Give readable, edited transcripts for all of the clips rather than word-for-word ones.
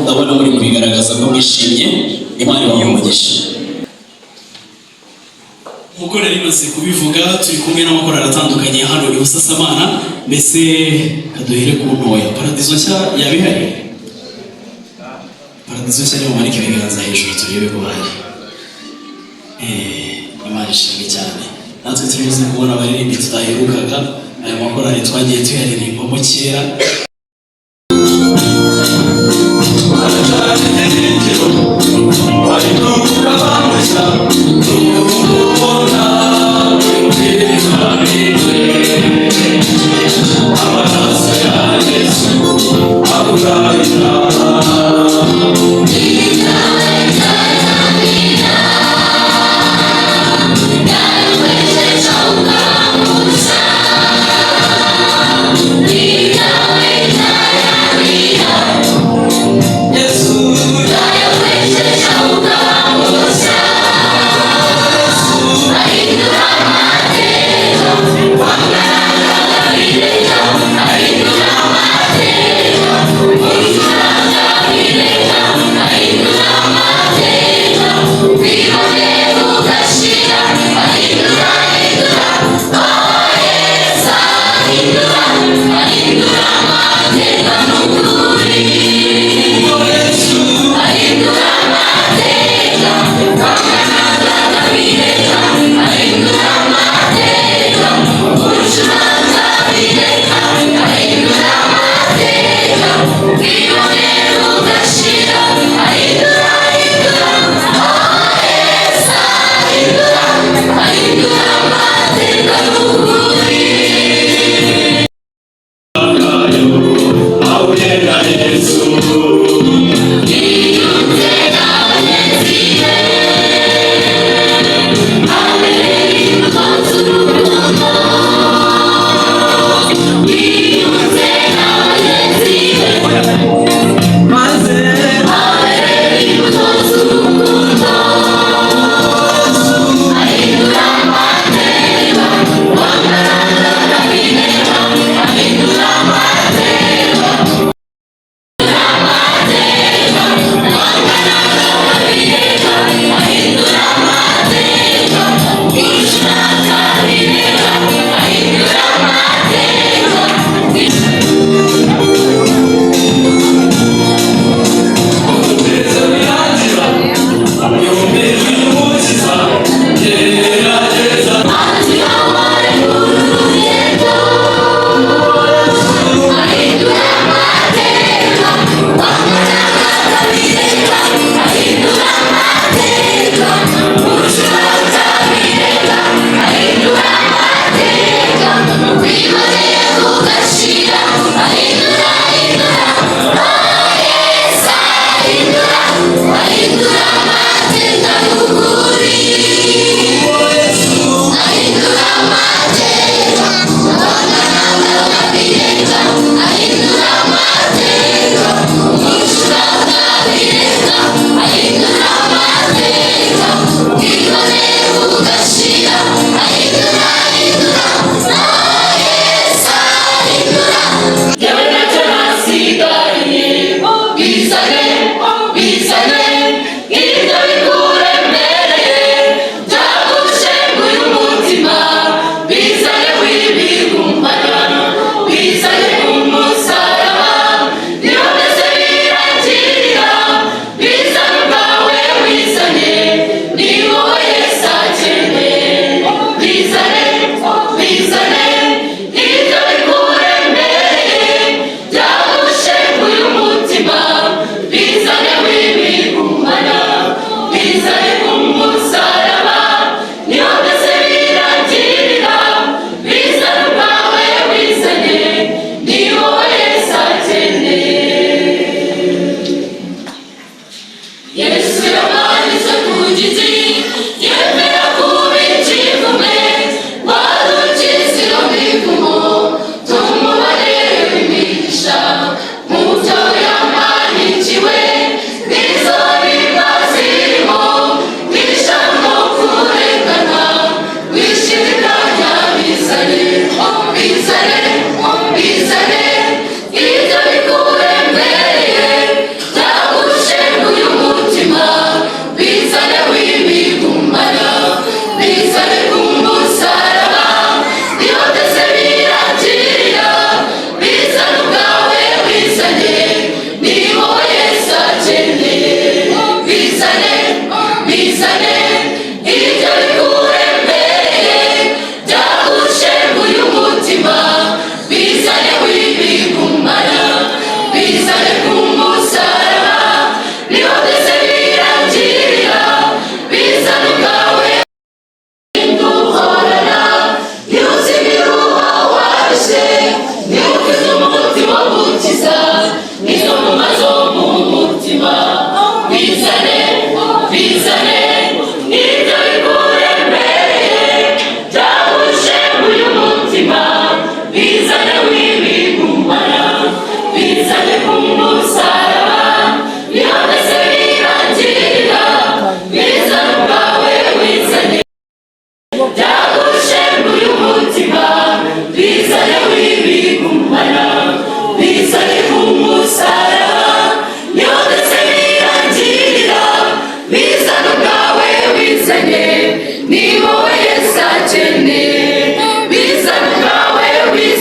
ndabona muri kubigaragaza ko mwishimye. Imana ibahe umugisha. Nk'uko nari maze kubivuga, turi kumwe n'amakorali atandukanye hano i Busasamana. Mbese kaduhere ku ntoya. Paradizo nshya yabihari. Paradizo nshya niyo mumanike ibiganza hejuru turebe ko bahari. Imana ishimwe cyane. Natwe turibuze kubona abaririmbyi tutaherukaga. Aya makorali twagiye tuyaririmbamo kera. Lead the way.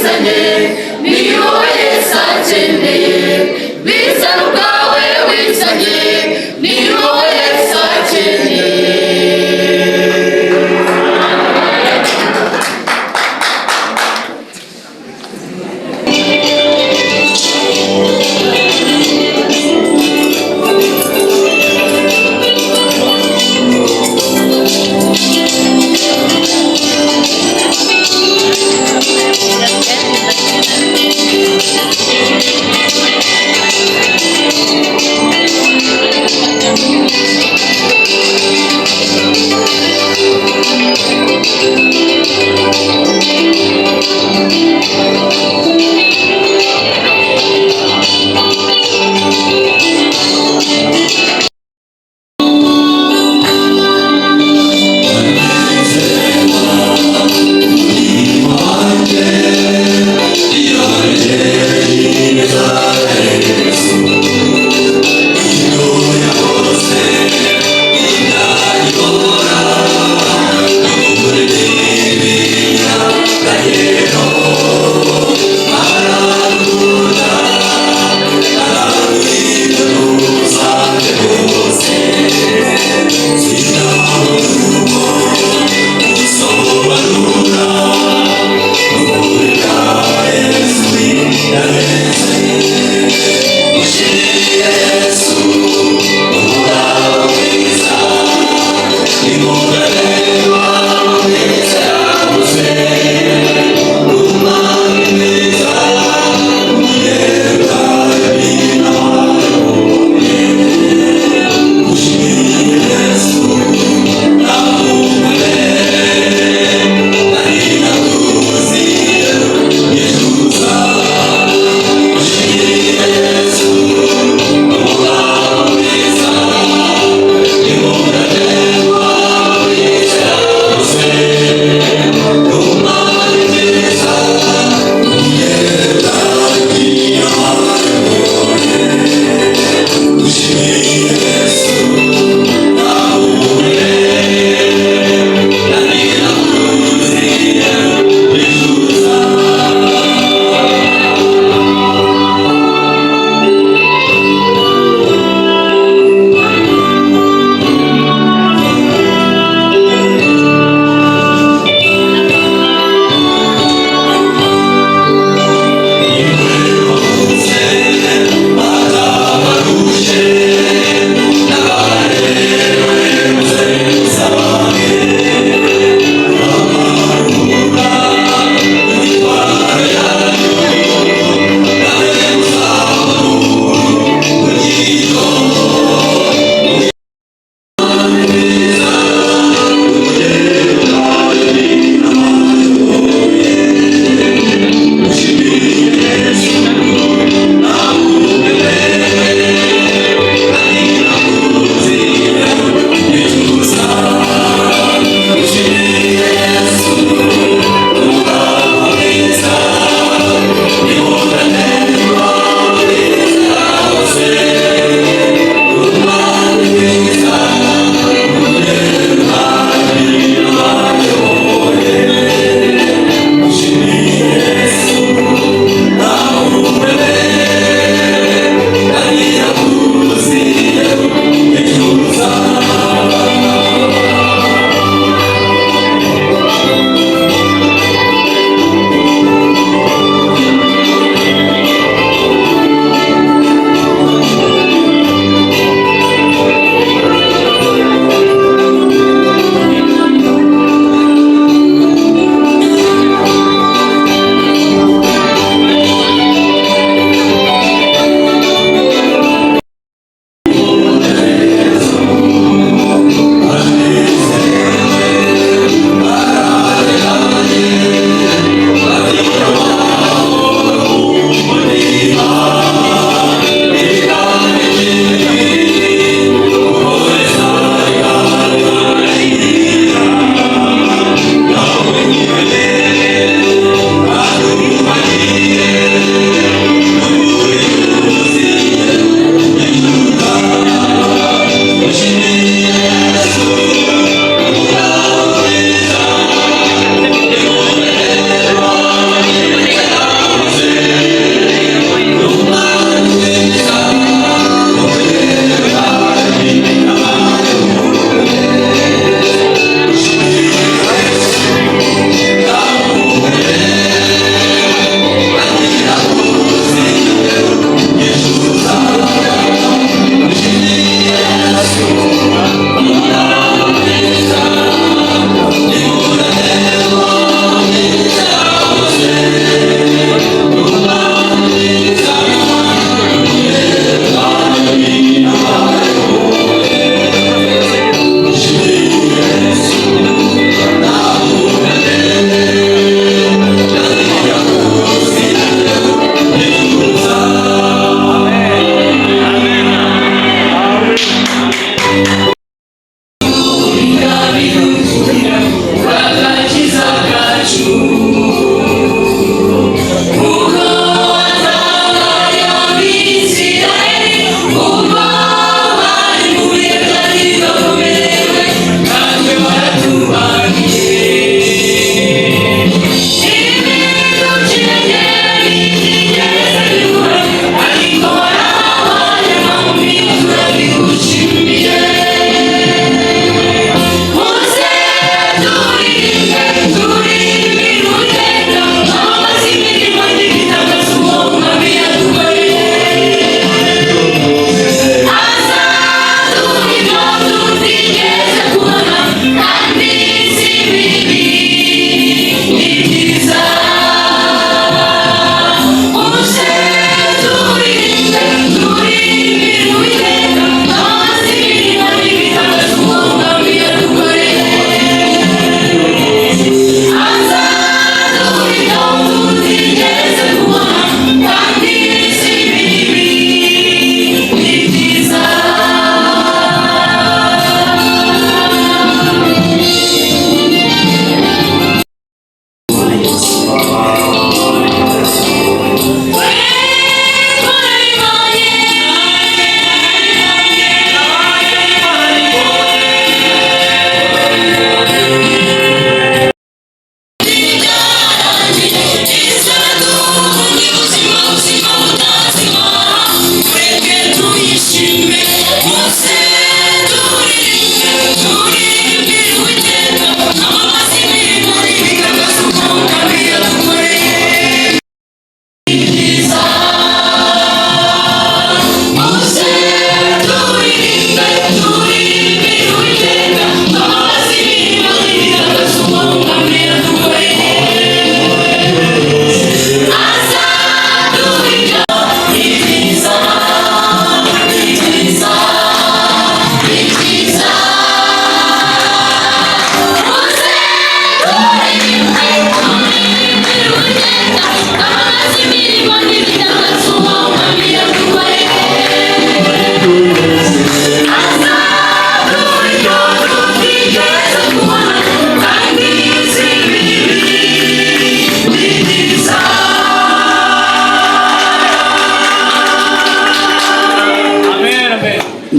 wizanye ni wowe Yesu akeneye bizana ubwawe wizanye ni wowe Yesu akeneye.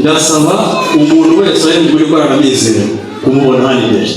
ndasaba umuntu wese ari muri korana Mizero kumubona hano imbere.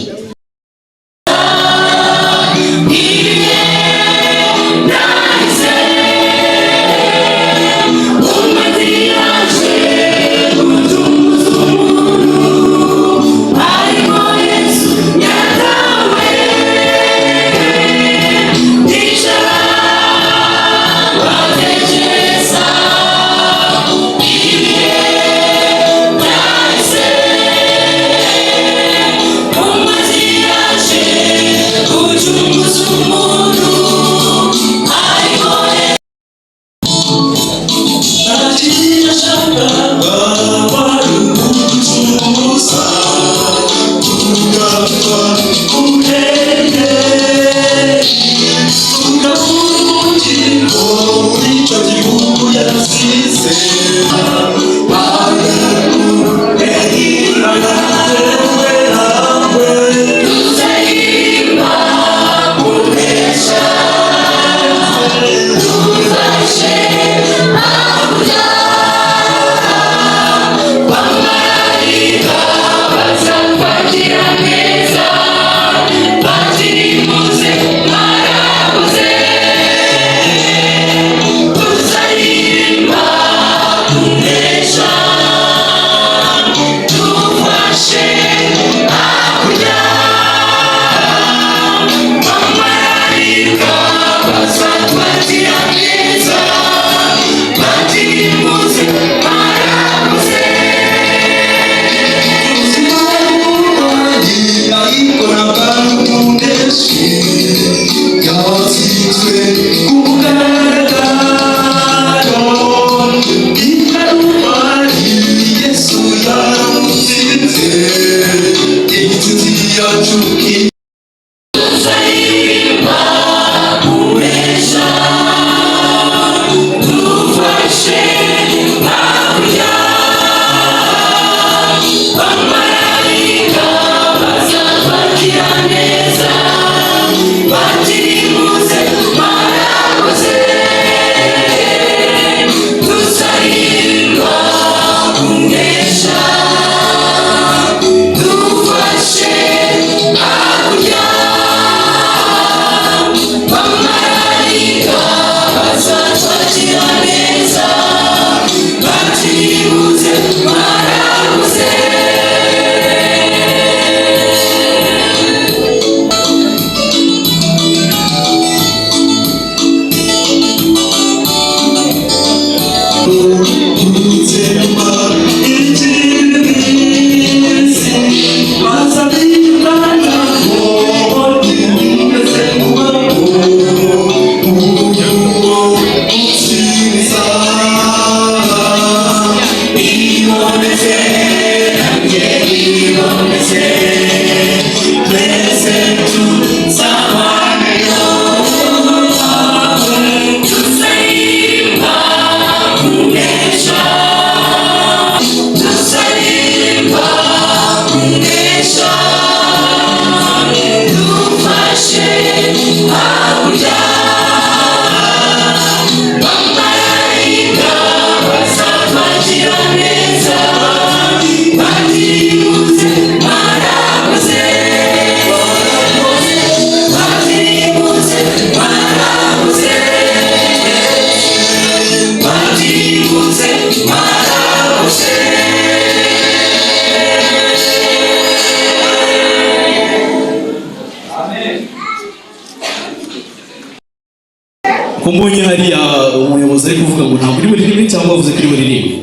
Kumbonye hariya umuyobozi ari kuvuga ngo ntabwo uri buririmbe cyangwa avuze ko uri buririmbe.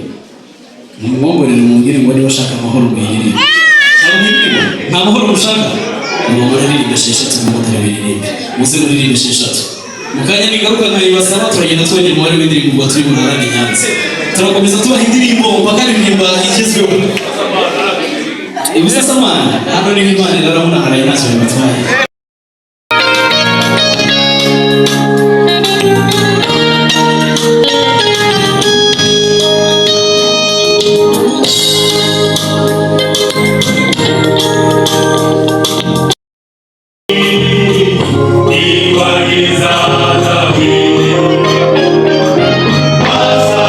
Mumwongorere mubwire ngo niba ashaka amahoro mwiririmbe. Nta mahoro mushaka? Umugore aririmbe esheshatu n'umugore biririmbe. Muze muririmbe esheshatu. Mukanya nigaruka nkayibasaba turagenda twongera umubare w'indirimbo ubwo turi bunarane Nyanza. Turakomeza tubaha indirimbo mpaka aririmba igezweho. Ibusasamana hano ni Imana irarabona haraye ntacyo bibatwaye. Asa,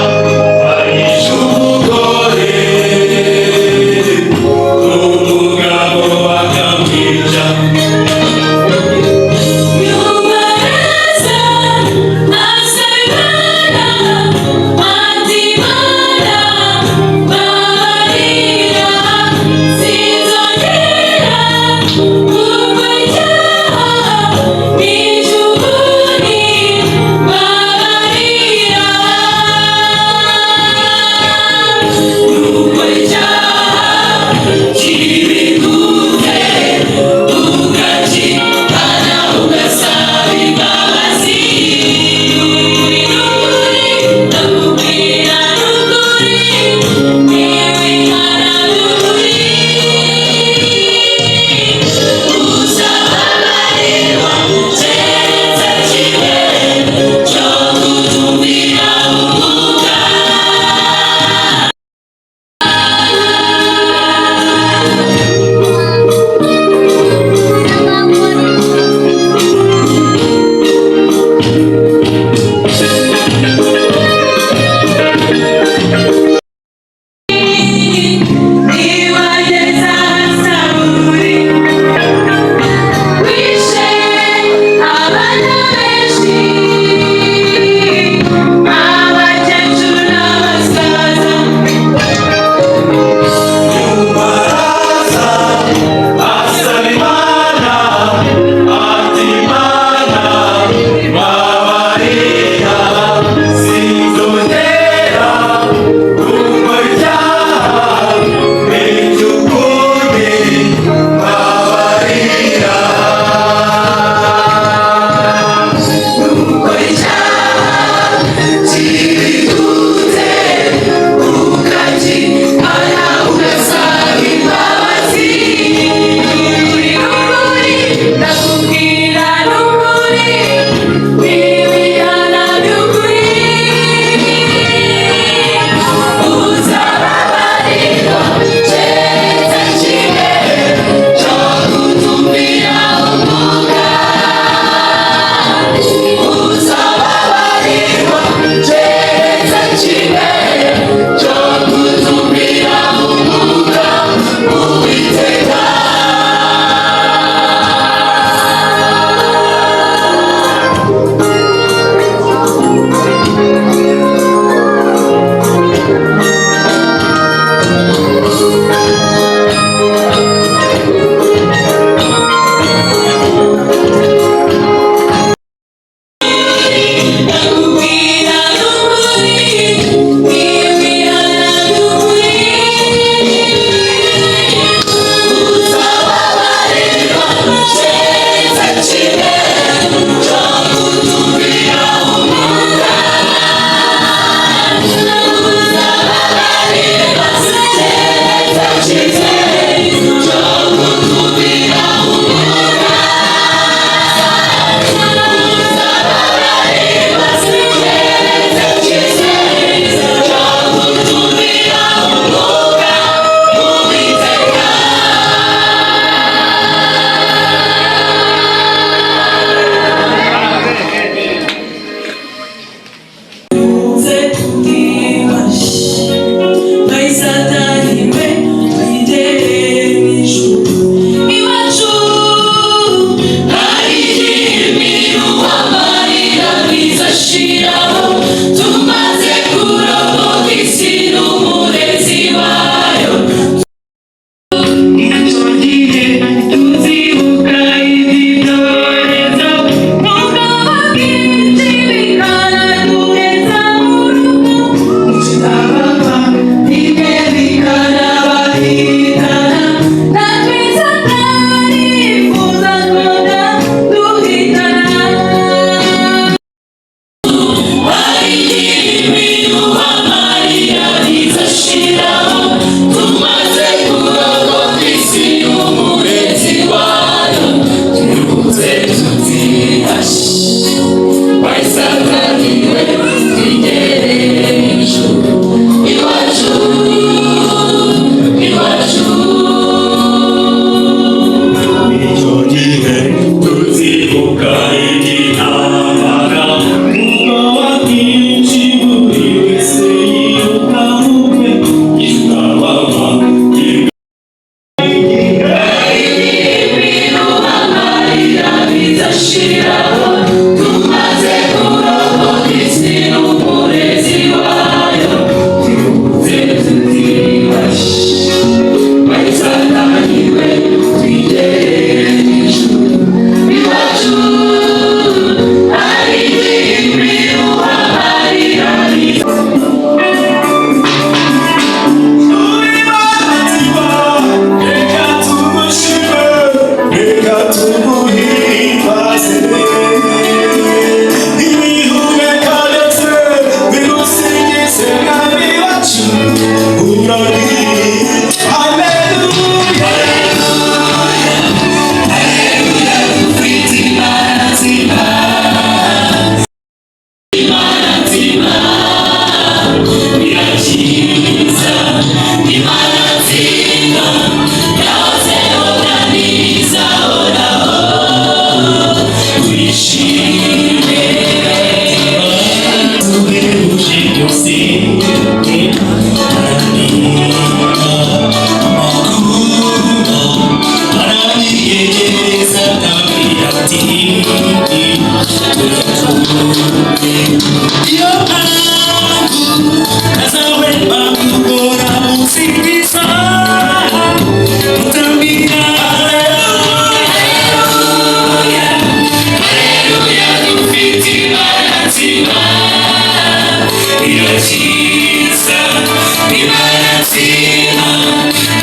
nzima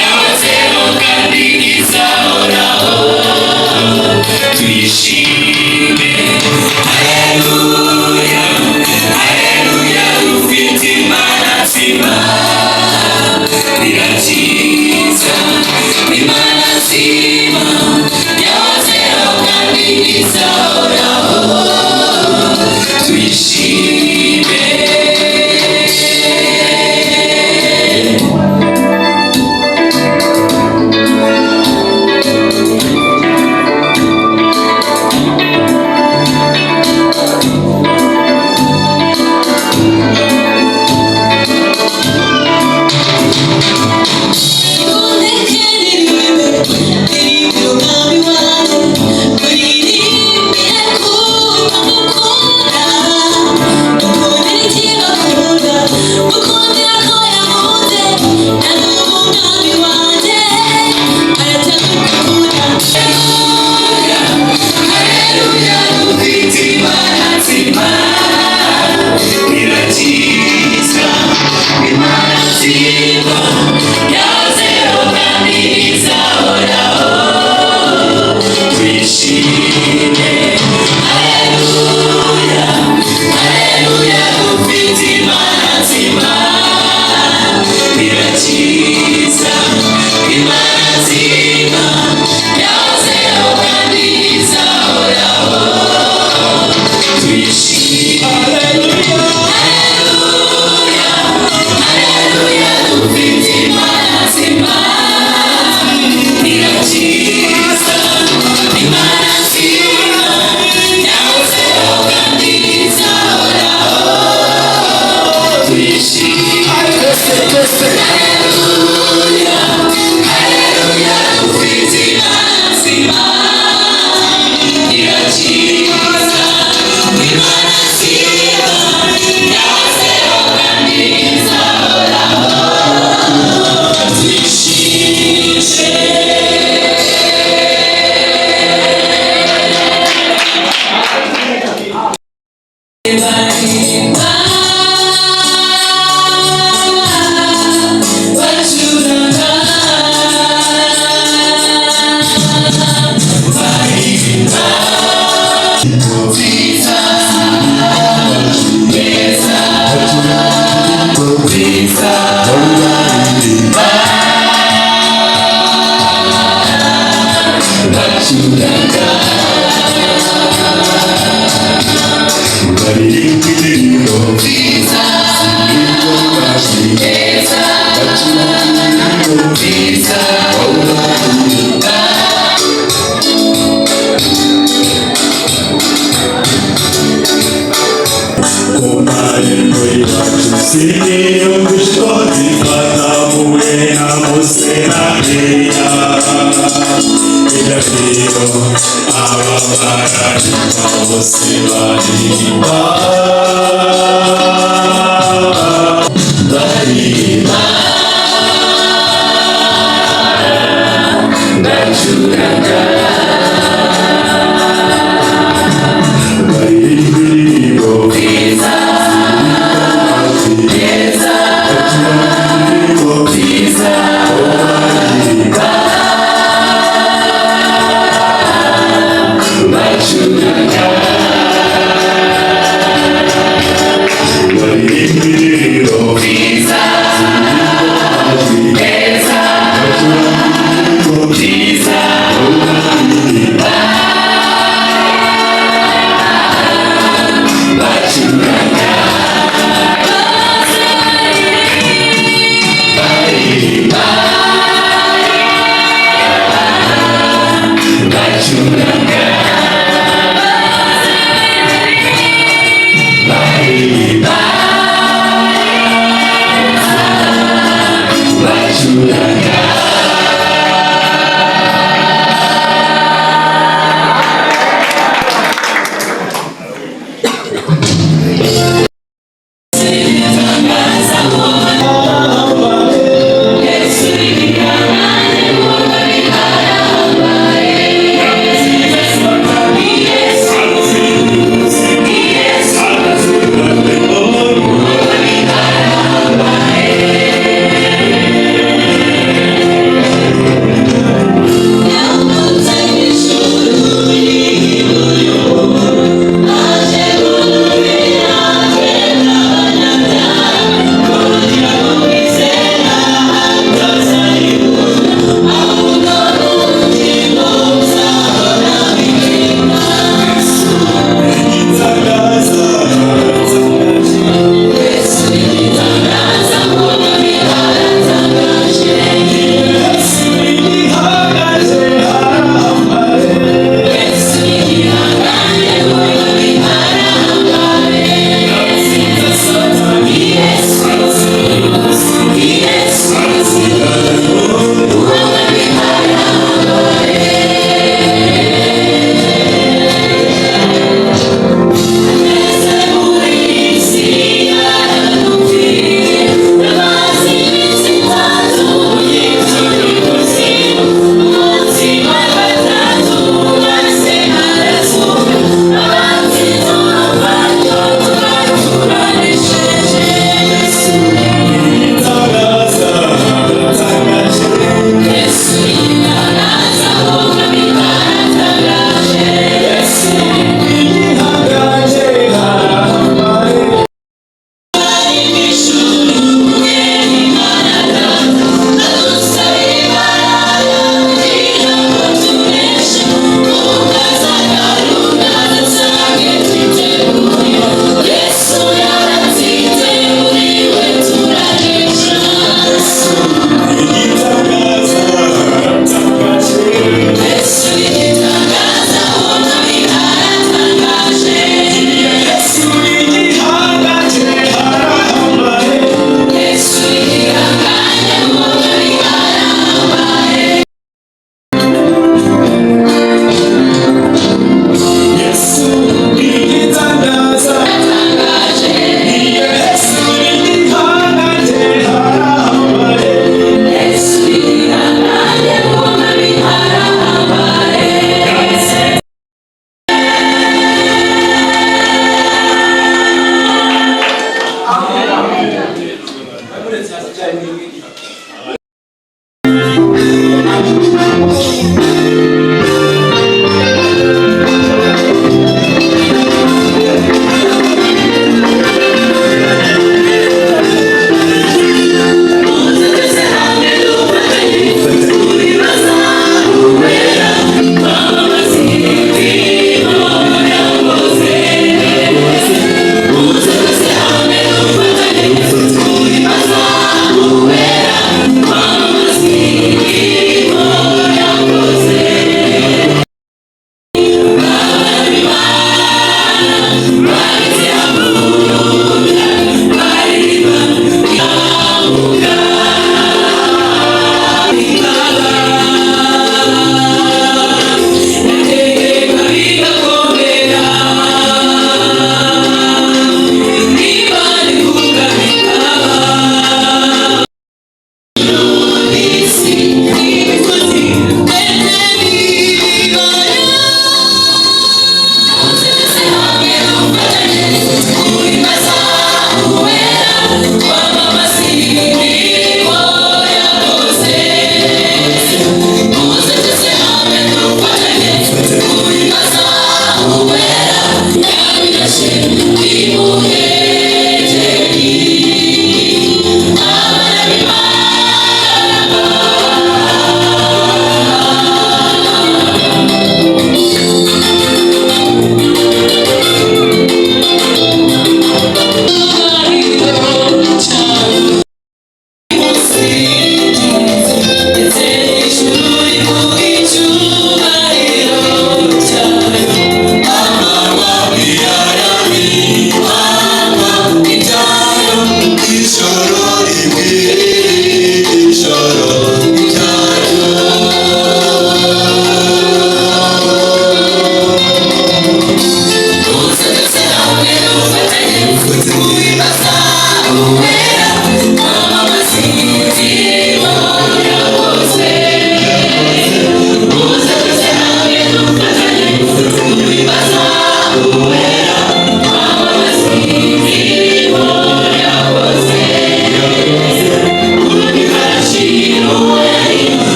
yahozeho kandi izahoraho tuyishime. Haleluya, haleluya, ufite Imana nzima irakiza. Imana nzima yahozeho kandi izahoraho tuyishime.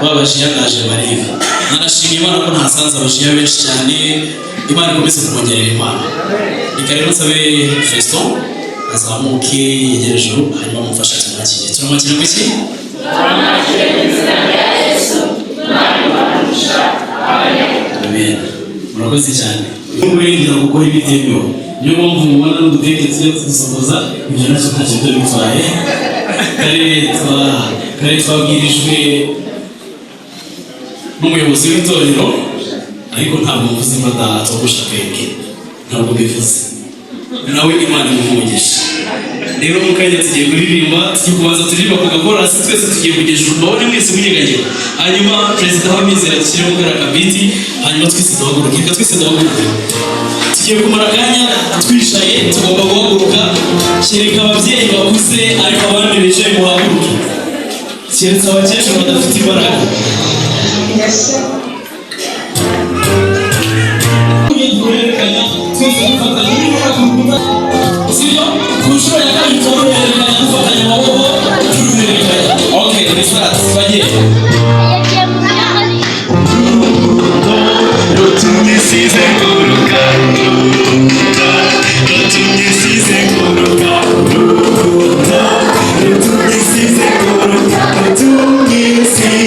babashiya naje bareba. Narashimye Imana ko ntasanze abashiya benshi cyane. Imana ikomeze kumwongerera impano. Reka rero nsabe Feston azamuke yegere ijuru hanyuma mufasha tumwakire. Turamwakira mu iki? Amen. Murakoze cyane. N'uburenganzira gukora ibitemewe. Niyo mpamvu mubona n'uduteke tugiye tudusohoza ibyo nacyo ntacyo byo bitwaye. Kare twabwirijwe n'umuyobozi w'itorero ariko ntabwo mvuze ko adatogosha kwenge, ntabwo bivuze nawe Imana imumugisha. Rero mu kanya tugiye kuririmba, tugiye kubanza turirimba ku gakorasi twese tugiye kugeza ijuru mbabone mwese munyeganyega, hanyuma perezida w'amizero dushyiremo kariya kabiti, hanyuma twese duhaguruke. Reka twese duhaguruke, tugiye kumara akanya twicaye, tugomba guhaguruka. Kereka ababyeyi bakuze ariko abandi bicaye muhaguruke, keretse abakecuru badafite imbaraga. Sibyo? Ku nshuro ya kabiri turerekana dufatanya amaboko turerekana. Okay, let's start. Bagiye. Rotumisize kuruka, rotumisize kuruka, rotumisize kuruka, rotumisize kuruka.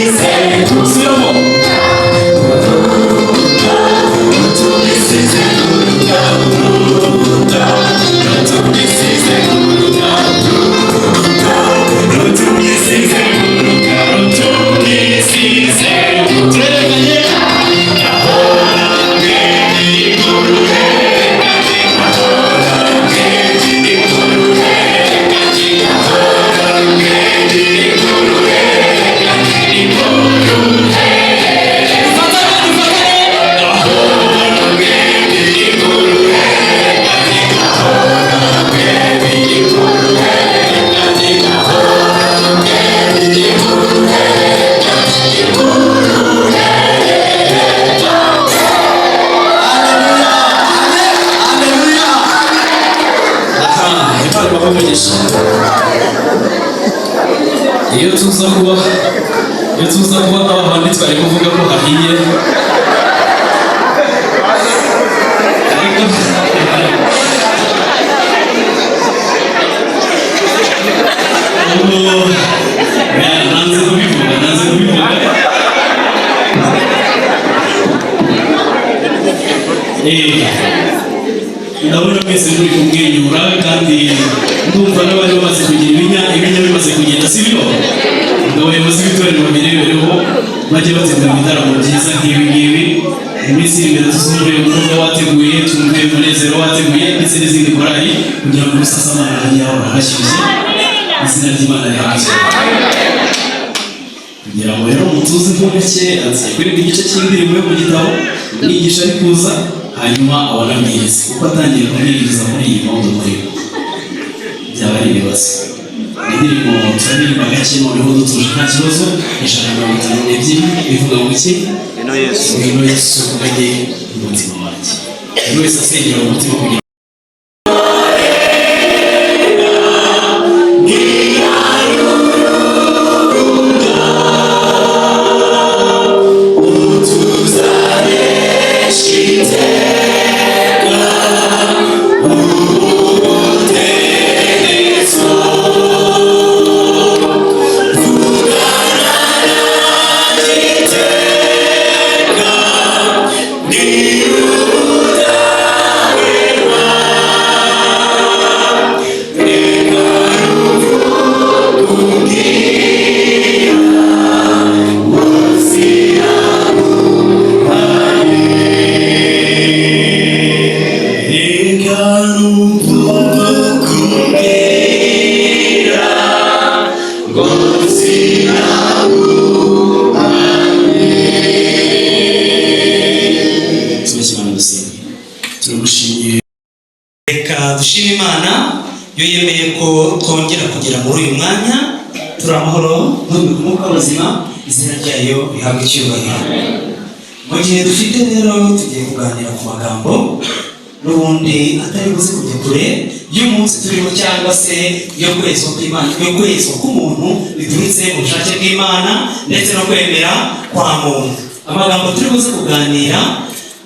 Iyo tuza kuba abandi twari kuvuga ko hahiye, nanze kubivuga. Ndabona mwese muri kumwenyura kandi ndumva n'abari bamaze kugira ibinya bimaze kugenda, sibyo? Abayobozi b'itorero babirebereho bajye bategura ibitaramo byiza nk'ibi ngibi. Iminsi iri imbere tuzumve umwuga wateguye, tumve umunezero wateguye ndetse n'izindi korali kugira ngo ubusasamana hajye hahora hashyushye, izina ry'Imana rihabwe. Kugira ngo rero mutuze gake agiye kuririmba igice cy'indirimbo yo mu gitabo, umwigisha ari kuza hanyuma abanabwiriza, kuko atangiye kumwiriza muri iyi mpamvu murimo byaba ari ibibazo. Indirimbo turaririmba gake noneho dutuje nta kibazo. 152 bivuga ngo iki? Ngwino Yesu uganye umutima wanjye. Buri wese asengera umutima kugira dushima Imana yo yemeye ko twongera kugera muri uyu mwanya. Turi amahoro n'umwuka w'ubuzima, izina ryayo rihabwa icyubahiro. Mu gihe dufite rero tugiye kuganira ku magambo n'ubundi atari buze kujya kure, y'umunsi turimo cyangwa se yo kwezwa kw'Imana, yo kwezwa k'umuntu biturutse mu bushake bw'Imana ndetse no kwemera kwa muntu. Amagambo turi buze kuganira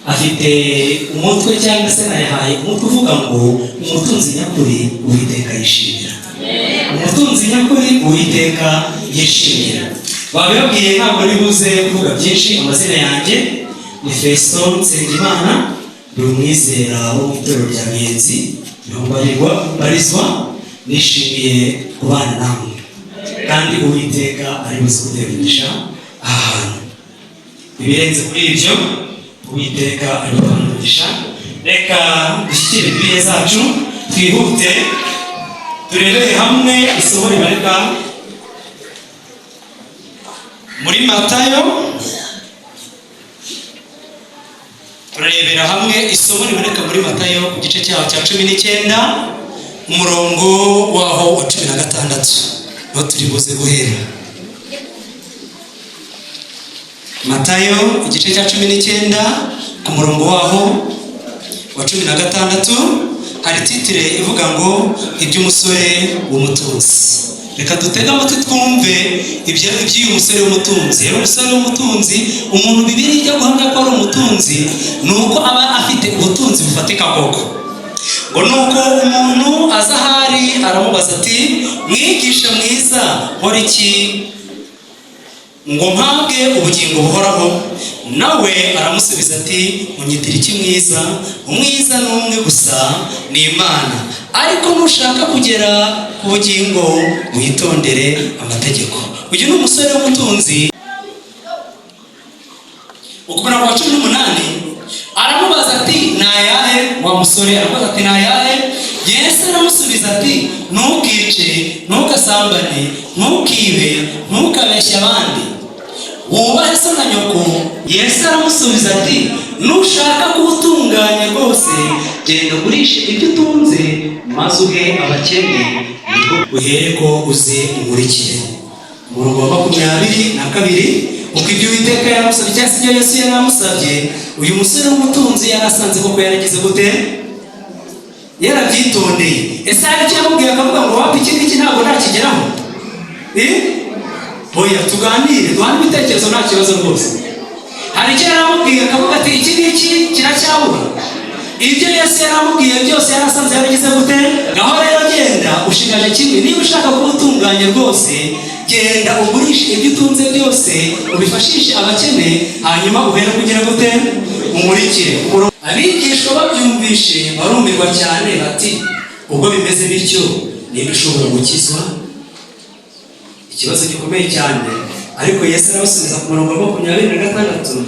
afite umutwe cyangwa se nayahaye umutwe uvuga ngo umutunzi nyakuri Uwiteka yishimira. Umutunzi nyakuri Uwiteka yishimira. Babibabwiye ntabwo ari buze kuvuga byinshi. Amazina yanjye ni Feston Nsengimana, ndi umwizera wo mu itorero rya Miyenzi, niho mbarizwa. Nishimiye kubana namwe kandi Uwiteka ari buze kuterunisha aha hantu. Ibirenze kuri ibyo Uwiteka ari kutuganisha. Reka dushyikire Bibiliya zacu twihute turebere hamwe isomo riboneka muri Matayo. Turarebera hamwe isomo riboneka muri Matayo ku gice cyaho cya 19 umurongo waho wa 16 no turi buze guhera. Matayo igice cya 19 ku murongo waho wa 16 hari titire ivuga ngo iby'umusore w'umutunzi. Reka dutege amatwi twumve iby'uyu musore w'umutunzi. Rero umusore w'umutunzi, umuntu Bibiliya ijya guhamya ko ari umutunzi ni uko aba afite ubutunzi bufatika koko. Ngo nuko umuntu aza ahari aramubaza ati mwigisha mwiza nkora iki ngo mpabwe ubugingo buhoraho? Nawe aramusubiza ati unyitira iki mwiza? Umwiza ni umwe gusa, ni Imana. Ariko nushaka kugera ku bugingo witondere amategeko. Uyu ni umusore w'umutunzi. Ukubona kwa 18 aramubaza ati nayahe? Wa musore aramubaza ati nayahe? Yesu aramusubiza ati ntukice, ntugasambane, ntukibe, ntukabeshye abandi, wubahe so na nyoko. Yesu aramusubiza ati nushaka kuwutunganya rwose genda ugurishe ibyo utunze maze uhe abakene, nibwo uhereko uze umurikire. Umurongo wa 22 uko ibyo Uwiteka yaramusabye cyangwa se ibyo Yesu yaramusabye, uyu musore w'umutunzi yarasanze koko yaragize gute? Yarabyitondeye. Ese hari icyo yamubwiye akavuga ngo wapi iki ngiki ntabwo nakigeraho? Oya, tuganire duhane ibitekerezo nta kibazo rwose. Hari icyo yaramubwiye akavuga ati iki ngiki kiracyabura? Ibyo Yesu yaramubwiye byose yarasanze yaragize gute? Naho rero genda ushigaje kimwe. Niba ushaka kuwutunganya rwose genda ugurishe ibyo utunze byose ubifashishe abakene, hanyuma uhere kugira gute? Umurikire. Abigishwa babyumvishe barumirwa cyane bati ubwo bimeze bityo niba ushobora gukizwa? Ikibazo gikomeye cyane. Ariko Yesu arabasubiza ku murongo wa 26.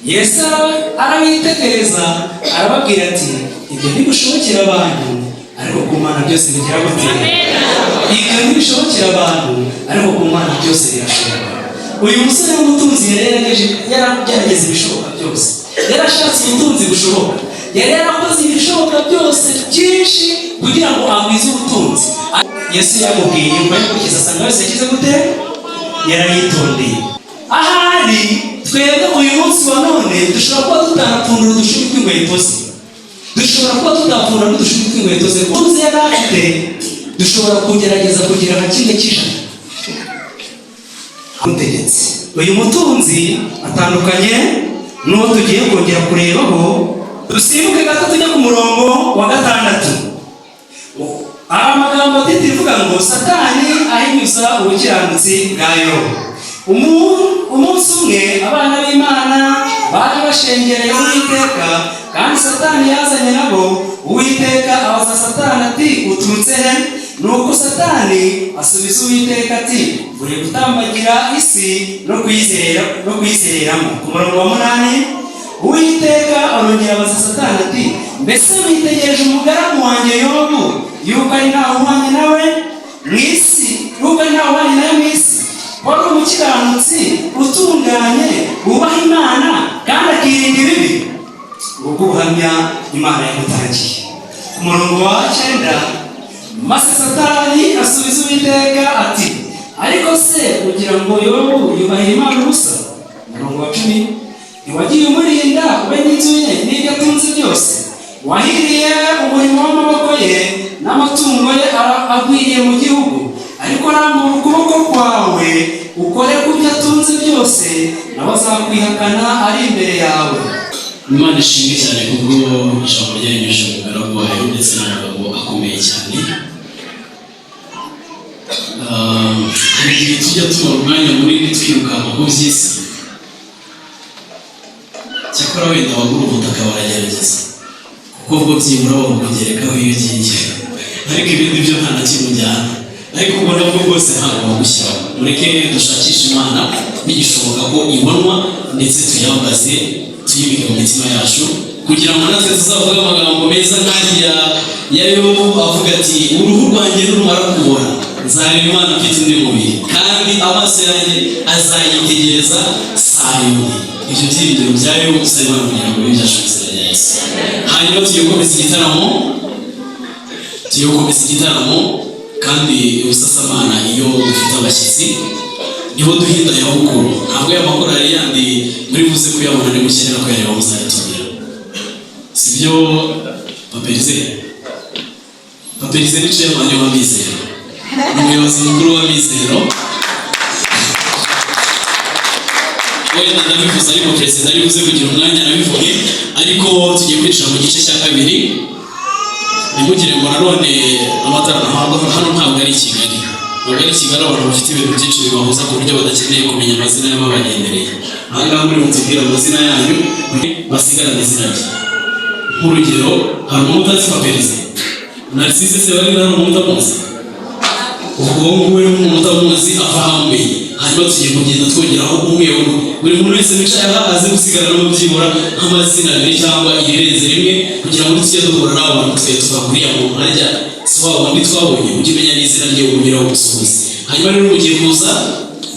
Yesu arabitegereza arababwira ati ibyo ntibishobokera abantu ariko ku Mana byose bigira gute? Ibyo ntibishobokera abantu ariko ku Mana byose birashoboka. Uyu musore w'umutunzi yaragerageza ibishoboka byose, yarashatse ubutunzi bushoboka, yari yarakoze ibishoboka byose byinshi kugira ngo agwize ubutunzi. Yesu yamubwiye nyuma yo gukiza asanga wese yakize gute? Yarayitondeye. Ahari twebwe uyu munsi wa none dushobora kuba tutanapfundura udushumi tw'inkweto ze, dushobora kuba tutapfundura n'udushumi tw'inkweto ze. Ubutunzi yari afite dushobora kugerageza kugira nka kimwe cy'ijana. Umutegetsi uyu mutunzi atandukanye n'uwo tugiye kongera kurebaho. Dusimbuke gato tujya ku murongo wa 6. Aha amagambo titivuga ngo Satani ahinyuza ubukiranutsi bwa Yobu. Umunsi umwe abana b'Imana bari bashengereye Uwiteka kandi Satani yazanye nabo. Uwiteka abaza Satani ati uturutse he? Nuko Satani asubiza Uwiteka ati uri gutambagira isi no kuyizereramo. Ku murongo wa 8 Uwiteka arongera abaza Satani ati mbese witegereje umugaragu wanjye Yobu yuko ari ntawe uhwanye nawe mu isi? Yuko ari ntawe uhwanye nawe mu isi? Wari umukiranutsi utunganye wubaha Imana kandi akirinda ibibi. Ubwo buhamya Imana yamutangiye. Ku murongo wa 9 maze Satani asubiza Uwiteka ati ariko se kugira ngo Yobu yubahe Imana ubusa? Umurongo wa 10 ntiwagiye umurinda ube n'inzu ye n'ibyo atunze byose, wahiriye umurimo w'amaboko ye n'amatungo ye agwiriye mu gihugu, ariko rambura ukuboko kwawe ukore ku byo atunze byose, nawe azakwihakana ari imbere yawe. Imana ishimwe cyane kubwo ijambo ryanyujije mu mugaragu wayo ndetse n'amagambo akomeye cyane. Hari igihe tujya tumara umwanya munini twirukanka mu by'isi, cyakora wenda abagura ubutaka baragerageza kuko ubwo byibura babugerekaho iyo ugiye, ariko ibindi byo nta na kimwe ujyana, ariko ubona bwo bwose ntabwo bagushyiraho. Mureke dushakishe Imana bigishoboka ko ibonwa ndetse tuyambaze, tuyibike mu mitima yacu kugira ngo natwe tuzavuge amagambo meza nk'ariya ya Yobu avuga ati uruhu rwanjye nurumara kubora nzareba Imana mfite undi mubiri kandi amaso yanjye azayitegereza saa yose. Ibyo byiringiro bya Yobu dusaba Imana kugira ngo bibe byacu mu izina rya Yesu. Hanyuma tugiye gukomeza igitaramo kandi ubusasamana iyo dufite abashyitsi niho duhinda ya bukuru, ntabwo ya makorari yandi muri buze kuyabona ni mukenera ko yareba muzayatumira, sibyo? Paperize ni chairman wa Mizero, umuyobozi mukuru wa Mizero. Wenda ndabivuze ariko perezida ari buze kugira umwanya nabivuge, ariko tugiye kwinjira mu gice cya kabiri. Nimugire ngo nanone amatara hano ntabwo ari Kigali, ntabwo ari Kigali. Abantu bafite ibintu byinshi bibahuza ku buryo badakeneye kumenya amazina y'ababagendereye. Aha ngaha muri mutubwira amazina yanyu basigarane izina rye. Nk'urugero, hari umuntu utazi Paperize Narcisse se bari hano umuntu utamuzi, ubwo ngubu rero umuntu utamuzi ava hamwe. Hanyuma tugiye kugenda twongeraho umwe umwe, buri muntu wese wicaye aha aze gusigarana no byibura nk'amazina abiri cyangwa irenze rimwe, kugira ngo tujye duhura n'abantu twese tugakuriya mu mwanya si wabo undi twabonye, ujye umenya n'izina rye umubwira wo gusuhuza. Hanyuma rero mugiye kuza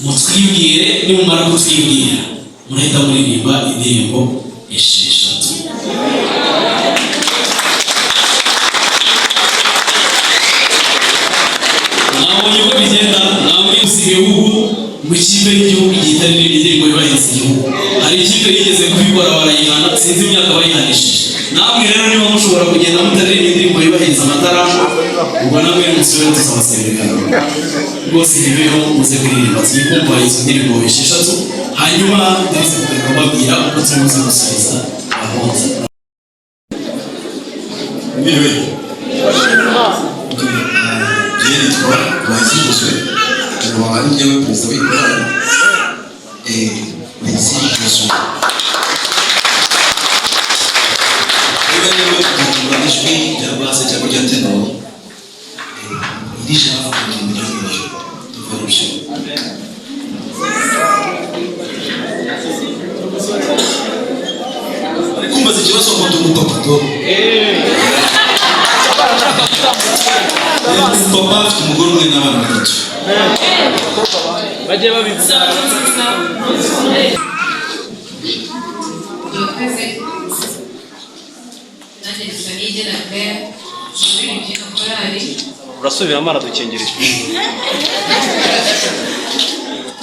mutwibwire, nimumara kutwibwira murahita muririmba indirimbo esheshatu. Nabonye uko bigenda, namwe usigaye ubu mu kipe y'igihugu igitari indirimbo yubahiriza igihugu. Hari ikipe yigeze kubikora barayihana, sinzi imyaka bayihanishije. Namwe rero niba mushobora kugenda mutaririmba indirimbo yubahiriza amatara, ubwo namwe musubire tuzabaserekana rwose. Nibeho muze kuririmba, tugiye kumva izo ndirimbo esheshatu, hanyuma ndaza kubabwira uko tumaze gusubiza abahunze. Yitwa Rwakizwe, akaba ari njyewe perezida w'ikorari Rwakizwe. Niba rero tugomba ijwi rya base cyangwa rya tenor, iri jambo kugira ngo ryumve tuvarushe. Kumbaza ikibazo ngo tumupapato papa afite umugore umwe n'abana batatu. Bajye babibyara. Urasubiramo aradukingirije.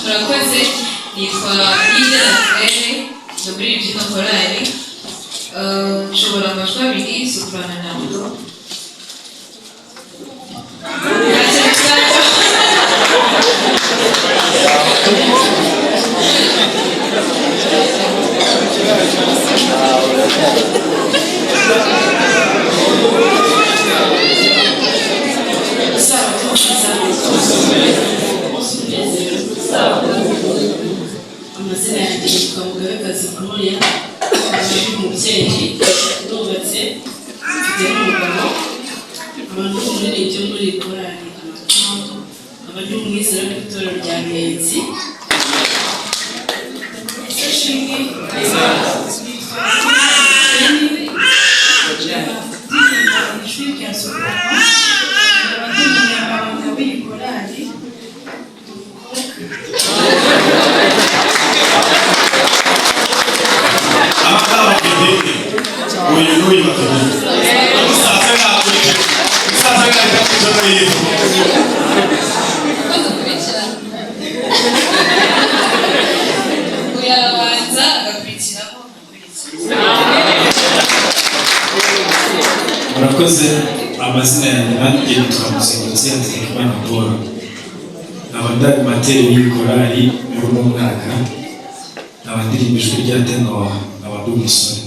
Murakoze, nitwa Yigera Claire, muri ibyino korali. Nshobora amajwi abiri, soprano na alto. Amazina yanjye yitwa Mugabekazi Gloria, ari umubyeyi nubatse, mfite n'umugabo, abantu b'umuririmbyi muri korali Amatungo, abari umwizera w'itorero rya Ruyenzi. amazina yanjye nanjye nitwa Musenyeri Hategekimana Paul, nkaba ndi animateri w'ikorali muri uno mwaka, nkaba ndirimba ijwi rya tenor, nkaba ndi umusore.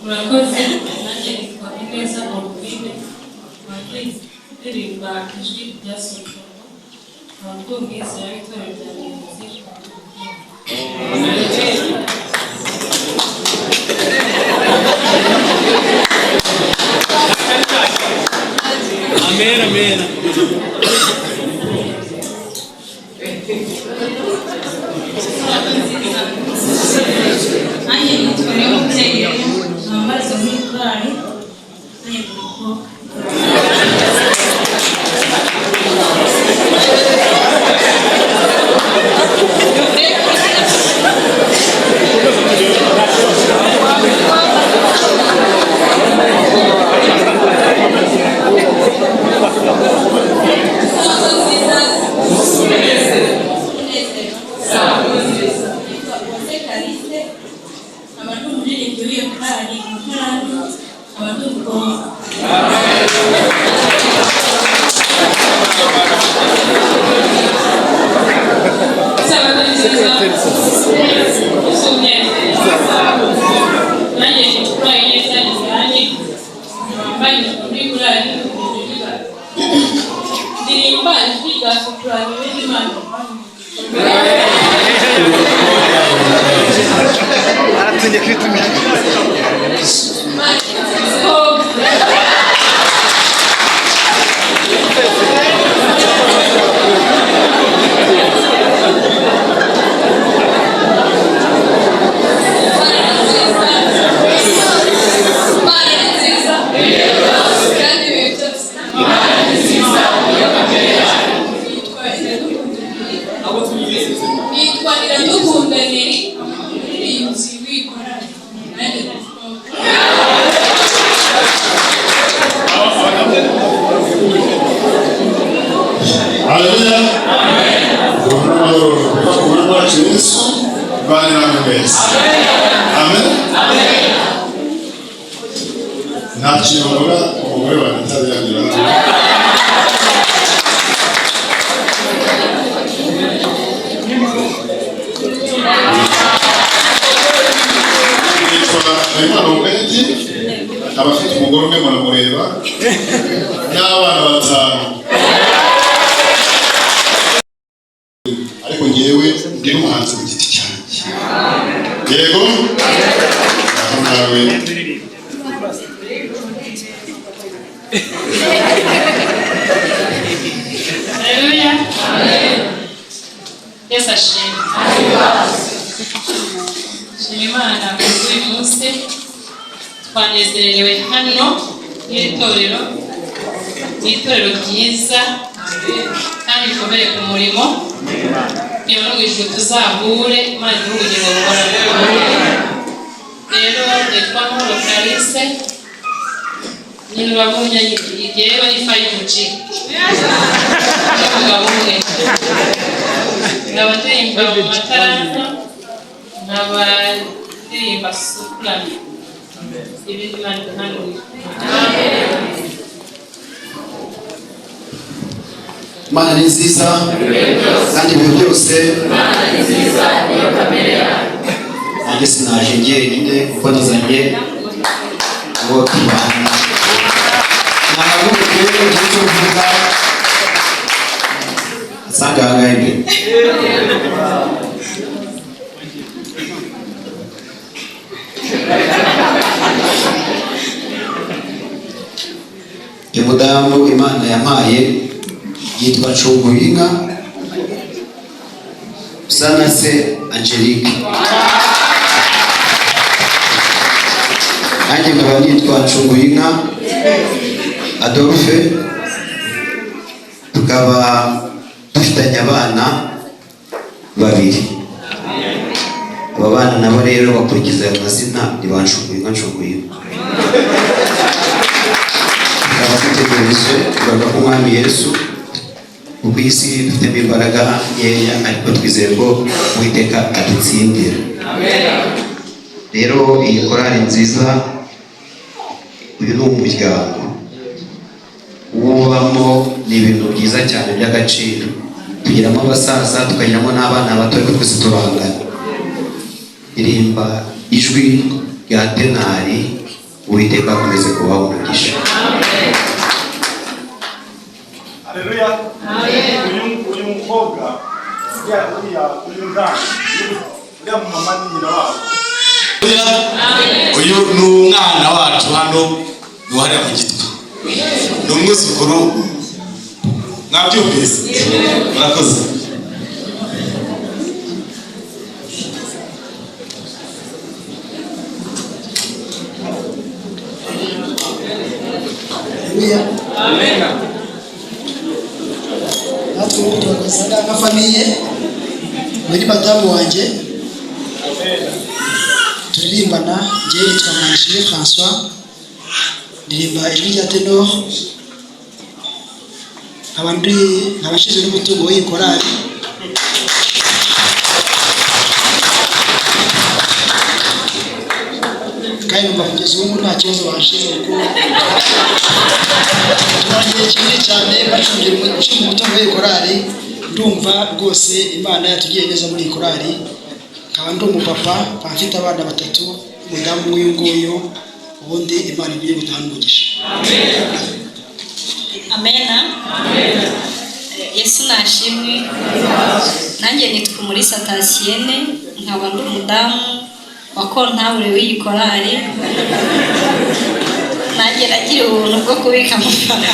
Murakoze, nanjye nitwa Ineza Orubine, ndirimba ijwi rya Soprano, ababwo mwiza w'itorero rya Muyenzi. Amen, amen. Nanjye nitwa Nyamubyeyi, nambariza muri korali, nanjye ndi umukobwa. Abantu umuririmbyi w'iyo korali, abantu umukobwa. Nanjye nitwa Ineza Liliane, nambaye muri korali, ndirimba ijwi rya Soprano w'Imana. Aratinye kwitumira. Nitwa Iradukundaniri, umuririmbyi w'ikorali. Nanjye ndi umukobwa. Haleluya. Amen. Wacu Yesu bane namwe mwese. Amen. Nta kintu mvuga umugore wanjye atazagira. Imana ubwenge, abafite umugore umwe muramureba, n'abana batanu. Ariko njyewe ndi n'umuhanzi ku giti cyanjye. Yego? Aho nawe. Haleluya. Yesu ashimwe. Shima Imana kuri uyu munsi, twanezerewe hano n'itorero, n'itorero ryiza kandi rikomeye ku murimo, kugira ngo ijuru tuzahure Imana iduhe ubugingo buhoraho. Rero nitwa Mahoro Clarisse, nyine urabona igihe bari 5G n'umugabo umwe, nkaba ndirimba mu mataranta, nkaba ndirimba Soprano, ibindi Imana iduhanurire. Imana ni nziza kandi ibintu byose nanjye sinaje njyenyine kuko nizanye uwo tubana. Ntabwo rero icyo mvuga asanga ahangaha imbere. Uyu mudamu Imana yampaye yitwa Ncunguyinka Usana se Angelique. Nanjye nkaba nitwa Ncunguyinka Adolphe tukaba dufitanye abana babiri. Aba bana nabo rero bakurikiza aya mazina ntibanshukuye. Tukaba dutegereje kugaruka k'Umwami Yesu. Ubu isi dufitemo imbaraga nkeya, ariko twizeye ko Uwiteka adutsindira. Rero iyi korali nziza, uyu ni umuryango wubamo, ni ibintu byiza cyane by'agaciro. Tugiramo abasaza, tukagiramo n'abana bato, ariko twese turangana. Irimba ijwi rya tenari, Uwiteka akomeze kubaha umugisha. Haleluya. Uyu mukobwa uyu mu mama ni nyina wabo. Uyu ni umwana wacu hano duhari mu gito. Ni umwuzukuru. Mwabyumvise? Murakoze. Amen. Natwe ubu turagasanga nka famiye muri madamu wanjye turirimbana. Njyewe nitwa Manishimwe François, ndirimba ijwi rya tenor, nkabashize n'umutungo w'iyi korali. Kandi numva kugeza ubu nta kibazo bashize, kuko turangiye kinini cyane bacungira umutungo w'iyi korali. Ndumva rwose Imana yatugiye neza muri iyi korali. Nkaba ndi umupapa, mfite abana 3, umudamu w'uyu nguyu. Ubundi Imana igiye gutanga umugisha. Amena. Yesu nashimwe. Nanjye nitwa Umulisa Tasienne, nkaba ndi umudamu wa kontabule w'iyi korali. Nanjye nagira ubuntu bwo kubika amafaranga.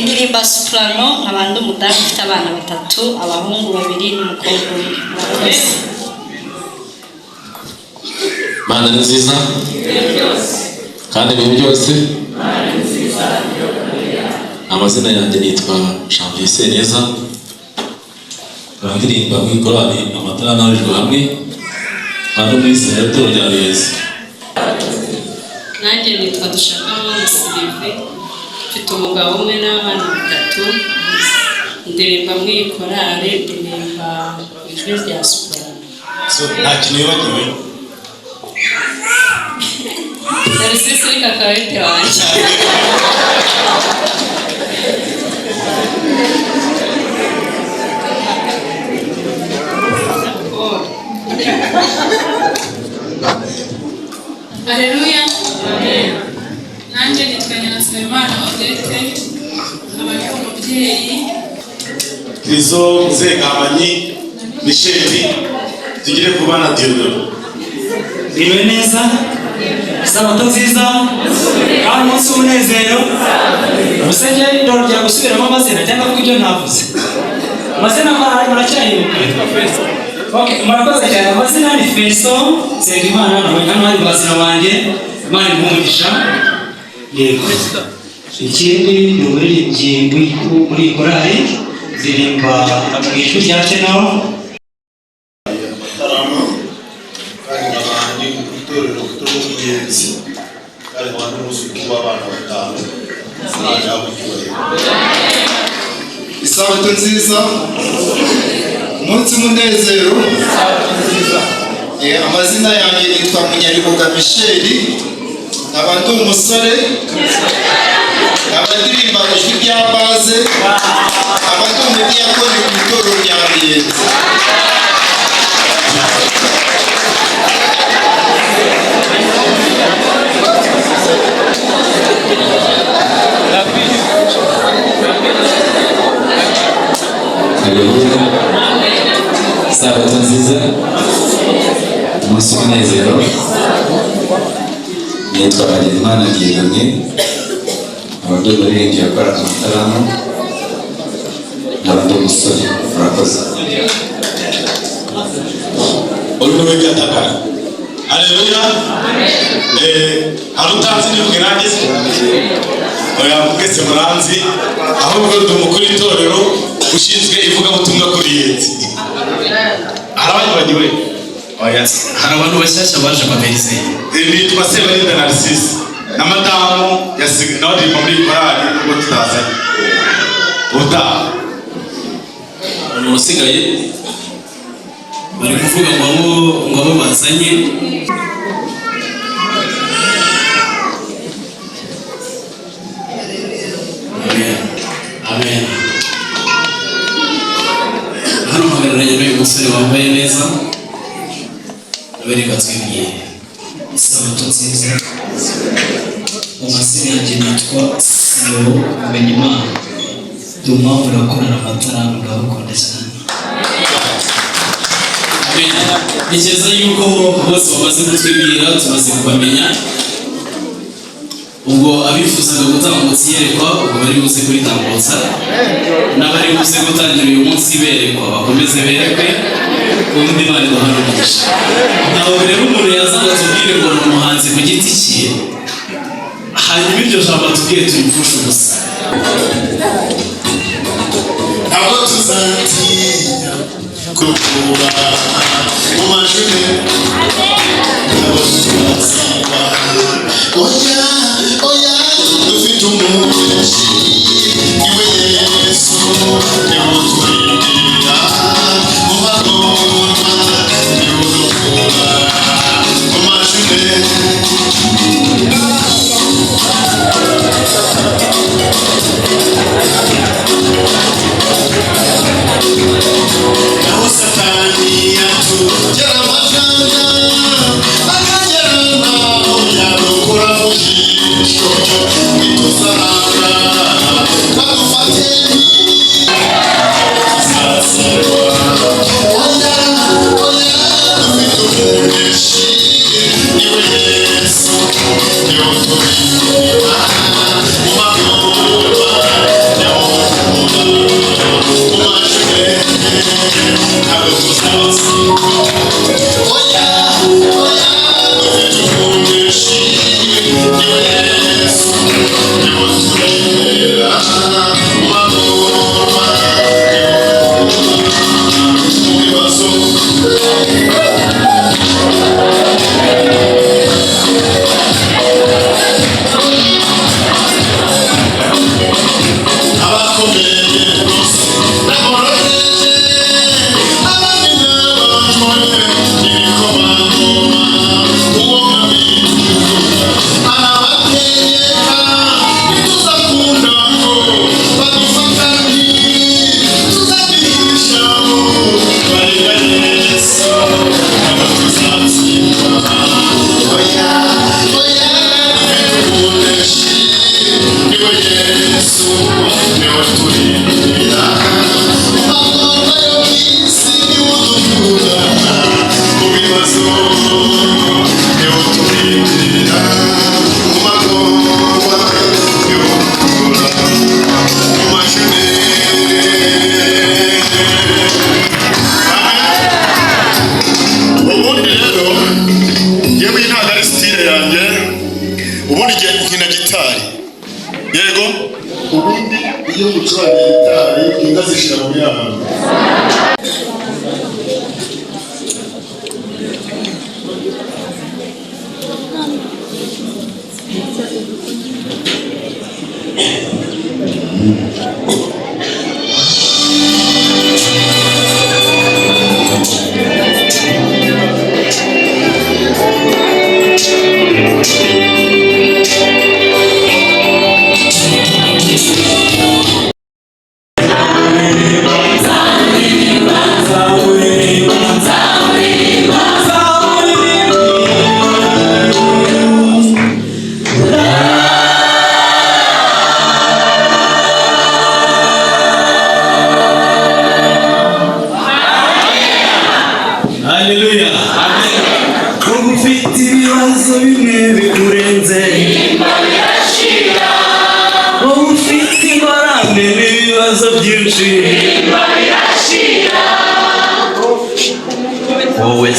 Ndirimba soprano, nkaba ndi umudamu ufite abana 3, abahungu 2 n'umukobwa 1. Mana ni nziza kandi ibintu byose. Amazina yanjye nitwa Janvier Seneza, ndirimba muri korali Amatara n'Abajwe hamwe hano muri Israel rya Yesu. Nanjye nitwa Dushakama Sylvie, mfite umugabo umwe n'abana 3. Ndirimba muri korali, ndirimba ijwi rya soprano. Nta kintu wibagiwe? Narcisse ni kakawete wanjye. Haleluya. Nanjye nitwa Nyiransabimana Odette, abari umubyeyi. Izo Muzegamanyi Michel, tugire kubana Diodoro. Biriwe neza, sabato nziza, kandi umunsi w'umunezero. Musenge ndoro rya gusubiramo amazina cyangwa kuko ibyo navuze. Amazina muracyayibuka? Okay, murakoze cyane. Amazina ni Feso Nsengimana, hano hari bazina wanjye, Imana imugisha. Yego. Ikindi ni umuririmbyi muri korali, zirimba mu ijwi rya tenor. Isabato nziza, umunsi w'umunezero. Amazina yanjye nitwa Munyaribuga Michel, nkaba ndi umusore, nkaba ndirimba ijwi rya baze, nkaba ndi umudiyakoni ku itorero rya Ruyenzi. Sabato nziza, umunsi w'umunezero. Nitwa Hagenimana Dieudonné, abandi baririmbyi bakora amatarama, n'abandi umusore. Murakoze. Ururimi rw'Atakara. Haleluya. Hari utanzi n'ubwe nanjye. oya mwese muranzi ahubwo ndi umukuru w'itorero ushinzwe ivugabutumwa kuri yeti arabanyibagiwe oya hari abantu bashyashya baje baberize nitwa Sebarinda Narcisse na madamu yasigaye nawe ndi muri korali ngo tutazanye ubutaha abantu basigaye bari kuvuga ngo abo bazanye amen. Hano mpagararanye n'uyu musore wambaye neza abereka twibwiye isabato nziza. Mu mazina yanjye nitwa Siro Benimana duma urakorana amatara ngabukunda cyane. Ntekereza yuko bose bamaze kutwibwira tumaze kubamenya. Ubwo abifuzaga gutambutsa iyerekwa ubwo bari buze kuritambutsa, n'abari buze gutangira uyu munsi berekwa bakomeze berekwe ubundi Imana iduhane umugisha. Ntabwo rero umuntu yazaga atubwire ngo ni umuhanzi ku giti cye hanyuma iryo jambo atubwiye turipfusha ubusa. ntabwo tuzatinya kukura mu majwi ntabwo tuzasiba oya dufite umugenzi niwe Yesu niwe uturindira mu magorwa niwe udukura mu majwi naho Satani yatugera amajanja akagera naho yadukura mu jisho bituzanga badufate tuzasirwa oya dufite umugeshi niwe Yesu niwe uturindira mu magorwa niwe udukura mu majwi ntabwo tuzasiba oya dufite umugeshi niwe Yesu niwe uturindira mu magorwa mu bibazo abakomeye bose n'aboroheje abandi n'abamore ibikomangoma uwo babivuga arabategeka ntituzakunda ngo badufatanye tuzabihisha ngo barega Yesu ntabwo tuzatsinda oya dufite umugeshi niwe Yesu niwe turindira amagorwa yo mu isi niwe udukura mu bibazo niwe turindira mu magorwa niwe udukura mu majune ubundi rero yewe iyi ntabwo ari sitire yanjye ubundi nkina gitari yego ubundi iyo mucuranga gitari inka zishira mu myaka Haleluya. Wowe ufite ibibazo bimwe bikurenze wowe ufite ingorane n'ibibazo byinshi wowe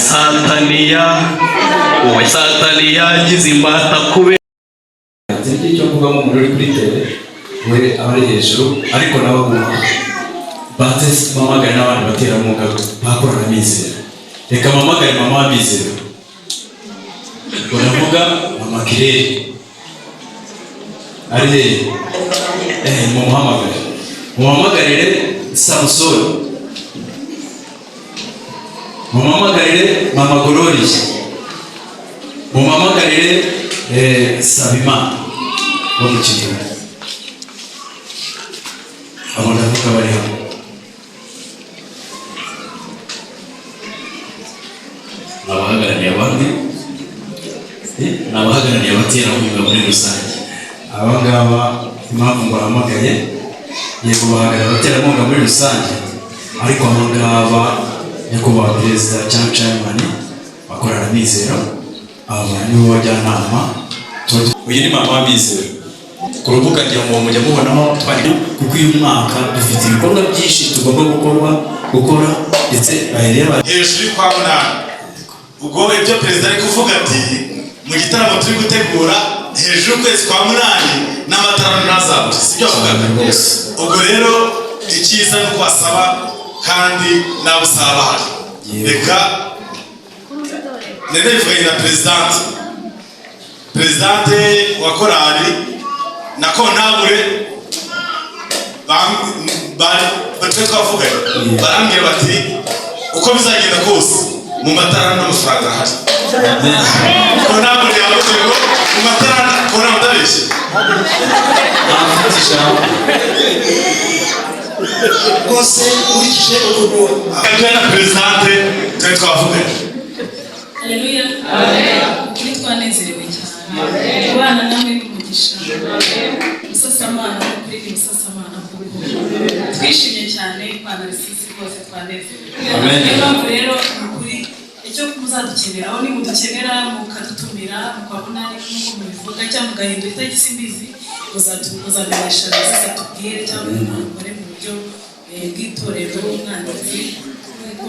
satani yagize imbata kubera sinzi icyo mvugamo umuntu uri kuri tele we aba ari hejuru ariko nabo banze mamagare n'abandi baterankunga bakorana Mizero. Reka mamagare mama wa Mizero, uravuga mama Kirere ari mumuhamagarire Samusoni, mumuhamagarire mama Gorori, mumuhamagarire Sabimana wo mu Kigali. Abo ndavuga bari hano. Abahagarariye abandi n'abahagarariye abaterankunga muri rusange. Aba ngaba impamvu mbahamagaye yego bahagarariye abaterankunga muri rusange, ariko aba ngaba nyakubahwa perezida cyangwa chairman bakorana Mizero, aba nibo bajyanama. Uyu ni mama wa Mizero. Ku rubuga rya mujya mubonaho twari kuko uyu mwaka dufite ibikorwa byinshi tugomba gukora ndetse bahereye hejuru kwa munani. Ubwo ibyo perezida ari kuvuga ati mu gitaramo turi gutegura hejuru ukwezi kwa munani n'amatara ntazabure, sibyo avugaga rwose. Ubwo rero icyiza ni kubasaba kandi nawe usaba bahari. Reka nende bivuganye na perezidante wa korali na konabure batwe twavuganye barambwira bati uko bizagenda kose mu matara n'amafaranga ahari. Konabure yavuze ngo mu matara kona mudabeshye rwose urikije ukuntu akajya na perezidante twari twavuganye. Haleluya. Kuri twanezerewe cyane kubana namwe n'umugisha musasamana kuri musasamana twishimye cyane Imana risisi rwose twanezerewe. Impamvu rero kuri icyo muzadukeneraho ni mudukenera mukadutumira mukabona n'uko mubivuga cyangwa mugahindura itariki simbizi muzamenyesha neza tubwire cyangwa mukore mu buryo bw'itorero umwanditsi nk'uko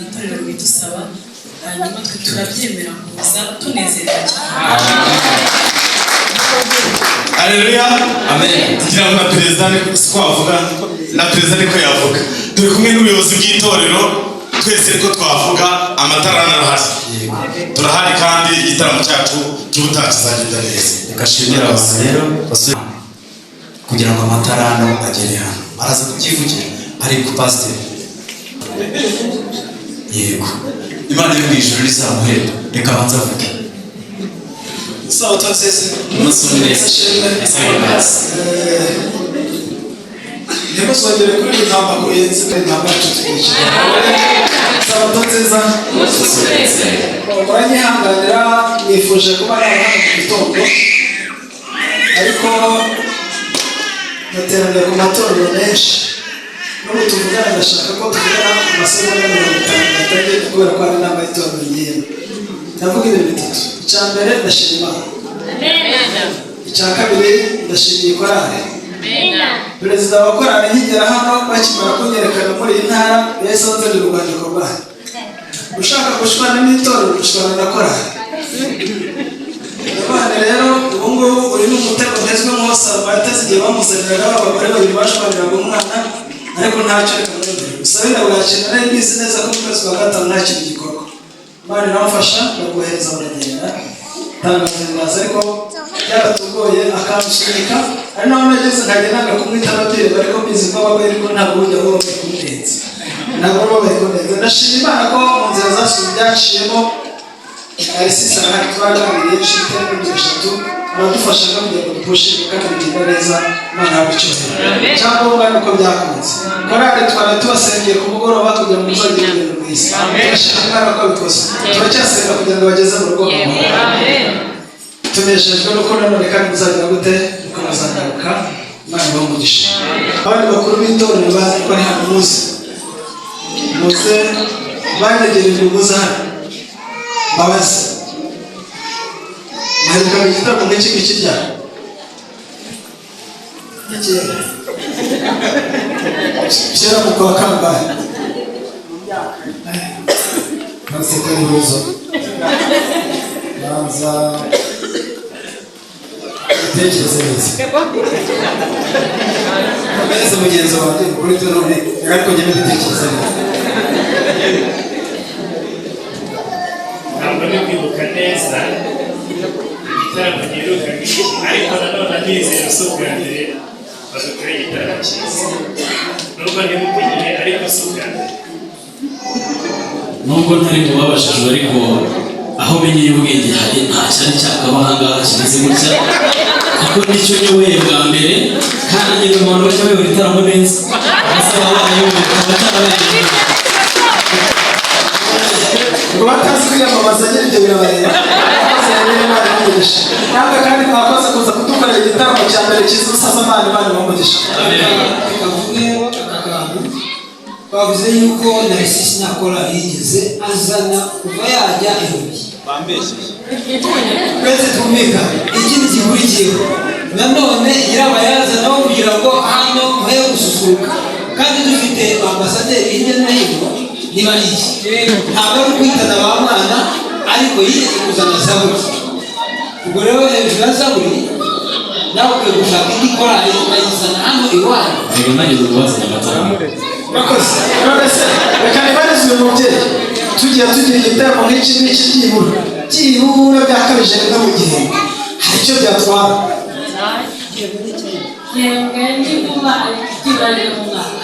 itorero bidusaba, hanyuma twe turabyemera kuza tunezerewe cyane. Haleluya. Amen. Kugira ngo na perezida siko avuga na perezida niko yavuga. Turi kumwe n'ubuyobozi bw'itorero twese ariko twavuga amatara n'ahari. Turahari kandi igitaramo cyacu cy'ubutaha kizagenda neza. Gashimira abantu rero kugira ngo amatara no agere hano araza kubyivugira ariko pastor yego Imana yo mwijuru rizamuhera reka banza avuge. sawa twasese Umusumesi Niko swagere kuri intamba kuyenze kuri intamba tutwice. Sawa twasese umusumesi uranyihanganira nifuje kuba hano mu gitondo ariko nateraniye ku matorero menshi n'ubu tuvugana ndashaka ko tuvugana ku masegonda 50 kubera ko ari inama y'itorero ngiye ndavuga ibintu bitatu. Icya mbere ndashima Imana, icya kabiri ndashimiye korali. Perezida wa korali nkigera hano bakimara kunyerekana muri iyi ntara yahise anzanira urwandiko rwayo. Ushaka gushwana n'itorero ushwana na korali. Abana rero ubu ngubu uri n'umutego ntezwe mwose abateze igihe bamuzaniraga abagore babiri bashwaniraga umwana ariko ntacyo reka muremere gusa wenda bwakina nari mbizi neza ko mu kwezi kwa gatanu nta kintu gikorwa. Imana iramufasha baguhereza baragenda tangaza ariko byaratugoye akamusunika ari naho nageze nkagenda kumwita ababyeyi bariko mbizi ko abagore ariko ntabwo ujya bo bakundenze ntabwo bo bakundenze. Ndashima Imana ko mu nzira zacu byaciyemo arisisa hari twaganiriye nshite n'ibishatu aradufasha kugira ngo dupushe kandi bigenda neza. Imana yabicyuye cyangwa nuko byakunze korali twari tubasengeye ku mugoroba kugira ngo muzagire ibintu mwiza. Ndashima Imana ko bikoze turacyasenga kugira ngo bageze mu rugo. Tunejejwe nuko nanone kandi muzagira gute nuko muzagaruka. Imana ibahe umugisha. Abandi bakuru b'itorero bazi ko ari hano muze banegereje umuze hano babaze muheruka mu gitaramo nk'iki ngiki ryari kera mu kwa kangahe naseka ibibazo banza tekereza neza mbese mugenzi wanjye kuri none ariko njye mbitekereza neza ntabwo ndi kwibuka neza igitaramo giheruka nk'iki ariko nanone ndizera si ubwa mbere badukoreye igitaramo cyiza nubwo ndibuka igihe ariko si ubwa mbere nubwo ntari mubabashijwe ariko aho menyeye ubwenge hari nta cyari cyakabahangaha kimeze gutya kuko nicyo nyoboye bwa mbere kandi njye mu bantu bajya bayobora ibitaramo neza basaba abayoboye abatarabayoboye batazi kwiyamamaza nyine ibyo birabareba ntabwo kandi mwakoze kuza kudukorera igitaramo cya mbere cyiza ubusasamana imana ibamugisha bavuze yuko Narcisse nakora yigeze azana kuva yajya ihuye twese twumvika ikindi gikurikiyeho nanone nyirabayazanaho kugira ngo hano muhe gususuruka kandi dufite ambasaderi hirya no hino niba iki ntabwo ari ukwitana ba mwana ariko yigeze kuzana zaburi ubwo rero hejuru ya zaburi nawe ukwiye gushaka indi korali ukayizana hano iwanyu rero nageze kubazanya amataramo bakoze none se reka nibarize uyu mubyeyi tugiye tugira igitaramo nk'iki n'iki byibura byakabije no mu gihe hari icyo byatwara yemwe ndi kuba kibarira mu mwaka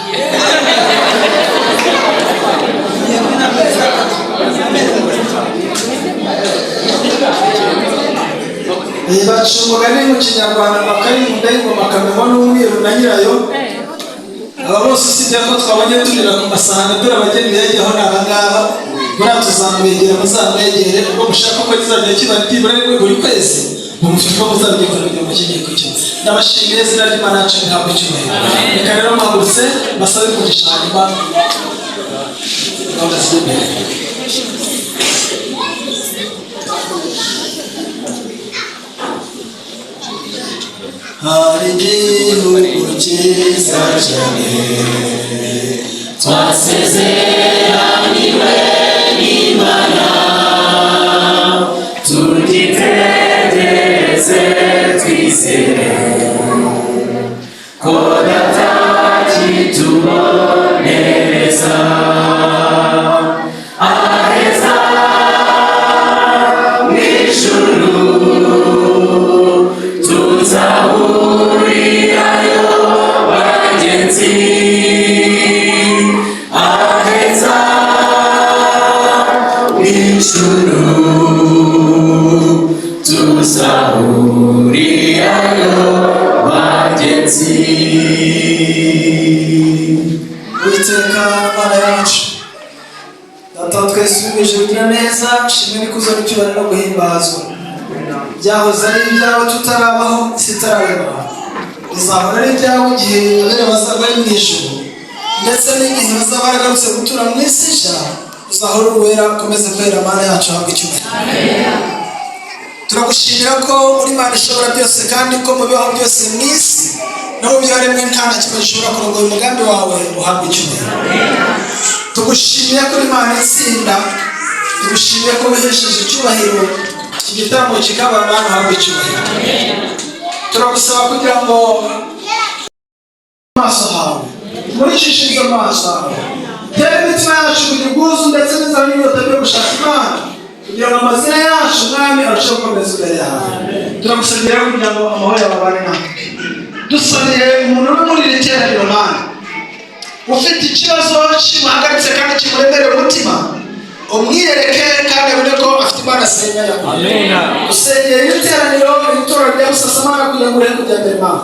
baca umugani mu kinyarwanda ngo akaririmba y'ingoma akamenya n'umweru na nyirayo aba bose usibye ko twabonye turira ku masahani dore abageni yajyaho ni abangaba buriya tuzamwegera muzamwegere ubwo mushaka ko kizajya kiba byibura buri kwezi mufite ko muzabyita kugira ngo kigiye kucyo ndabashimiye izina ry'Imana yacu ntabwo cyubahiro reka rero mpagurutse basabe kugisha hanyuma gahunda zijya imbere hari igihugu cyiza cyane twasezeraniwe n'Imana tugitegereze twizere ko Data kitubonereza aheza mu ijuru tuzahurirayo bagenzi aheza mu ijuru tuzahurirayo bagenzi. Uwiteka Mana yacu Data twese ubimije ugira neza shimwe n'ikuzo n'icyubahiro no guhimbazwa byahoze ari ibyawe tutarabaho isi itararema bizahora ari ibyawe igihe abere bazaba ari mu ijuru ndetse n'igihe bazaba baragarutse gutura mu isi nshya uzahora uwera ukomeze kwera Mana yacu habwa icyubahiro turagushimira ko uri Mana ishobora byose kandi ko mu bibaho byose mu isi no mu byo waremwe nta na kimwe gishobora kurongoza umugambi wawe uhabwa icyubahiro tugushimiye ko uri Mana itsinda tugushimiye ko wihesheje icyubahiro iki gitaramo kikaba abantu habwa icyubahiro turagusaba kugira ngo amaso hawe muricishirize amaso hawe tere imitima yacu kugira ubwuzu ndetse n'inzara n'inyota byo gushaka Imana kugira ngo amazina yacu mwami arusheho gukomeza imbere yawe turagusabira kugira ngo amahoro yawe abane natwe dusabiye umuntu uri muri iri teraniro Mana ufite ikibazo kimuhagaritse kandi kimuremereye umutima umwiyereke kandi abone ko afite Imana asenga yawe usengera iri teraniro iri torero rya Busasamana kugira ngo urebe kujya mbere Mana